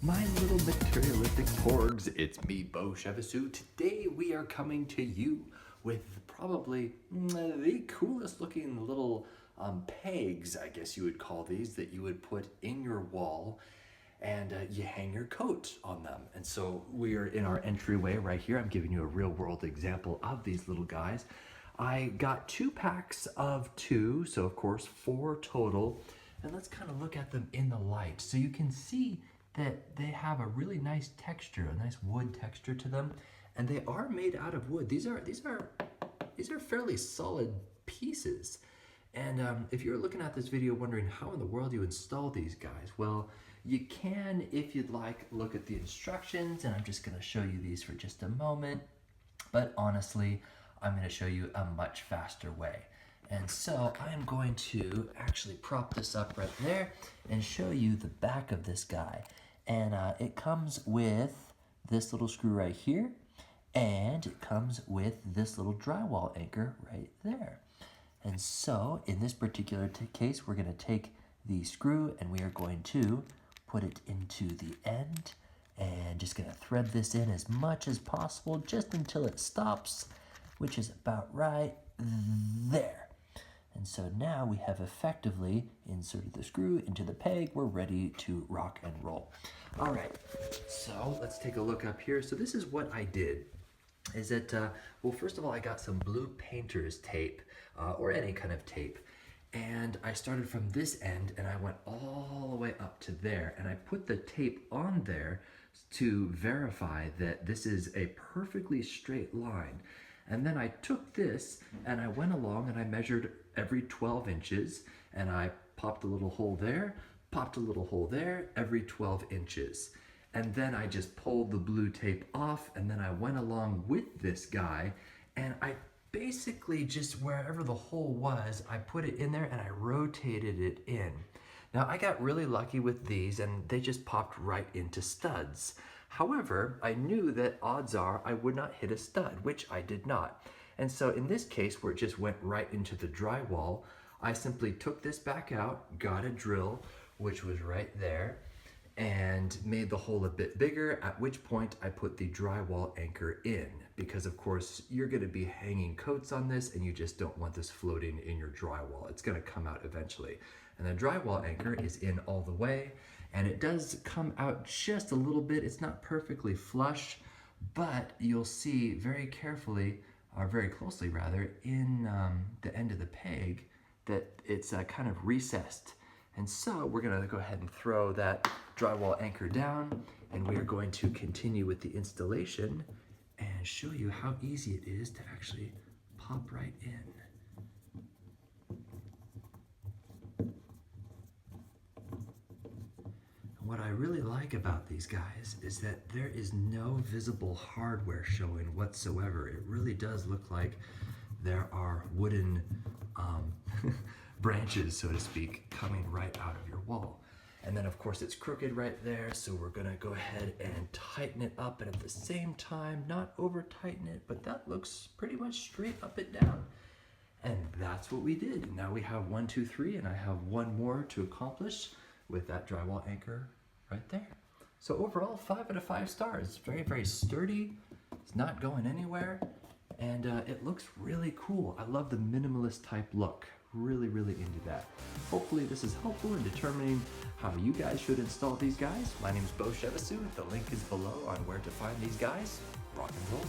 My little materialistic porgs, it's me, Beau. Today we are coming to you with probably the coolest looking little pegs, I guess you would call these, that you would put in your wall and you hang your coat on them. And so we are in our entryway right here. I'm giving you a real world example of these little guys. I got 2 packs of 2, so of course 4 total. And let's kind of look at them in the light. So you can see that they have a really nice texture, a nice wood texture to them, and they are made out of wood. These are fairly solid pieces. And if you're looking at this video wondering how in the world you install these guys, well, you can, if you'd like, look at the instructions, and I'm just going to show you these for just a moment. But honestly, I'm going to show you a much faster way. And so I'm going to actually prop this up right there and show you the back of this guy. And it comes with this little screw right here, and it comes with this little drywall anchor right there. And so in this particular case, we're going to take the screw and we are going to put it into the end and just going to thread this in as much as possible just until it stops, which is about right there. And so now we have effectively inserted the screw into the peg. We're ready to rock and roll. All right, so let's take a look up here. So this is what I did. Is that, well, first of all, I got some blue painter's tape or any kind of tape. And I started from this end and I went all the way up to there. And I put the tape on there to verify that this is a perfectly straight line. And then I took this and I went along and I measured every 12 inches and I popped a little hole there, popped a little hole there, every 12 inches. And then I just pulled the blue tape off and then I went along with this guy and I basically just wherever the hole was, I put it in there and I rotated it in. Now I got really lucky with these and they just popped right into studs. However, I knew that odds are I would not hit a stud, which I did not. And so in this case, where it just went right into the drywall, I simply took this back out, got a drill, which was right there, and made the hole a bit bigger, at which point I put the drywall anchor in. Because of course, you're gonna be hanging coats on this and you just don't want this floating in your drywall. It's gonna come out eventually. And the drywall anchor is in all the way. And it does come out just a little bit. It's not perfectly flush, but you'll see very carefully, or very closely rather, in the end of the peg that it's kind of recessed. And so we're gonna go ahead and throw that drywall anchor down and we are going to continue with the installation and show you how easy it is to actually pop right in. What I really like about these guys is that there is no visible hardware showing whatsoever. It really does look like there are wooden branches, so to speak, coming right out of your wall. And then of course it's crooked right there, so we're gonna go ahead and tighten it up, and at the same time, not over tighten it, but that looks pretty much straight up and down. And that's what we did. Now we have 1, 2, 3, and I have one more to accomplish with that drywall anchor right there. So overall, 5 out of 5 stars. Very, very sturdy. It's not going anywhere. And it looks really cool. I love the minimalist type look. Really, really into that. Hopefully this is helpful in determining how you guys should install these guys. My name is Beau. The link is below on where to find these guys. Rock and roll.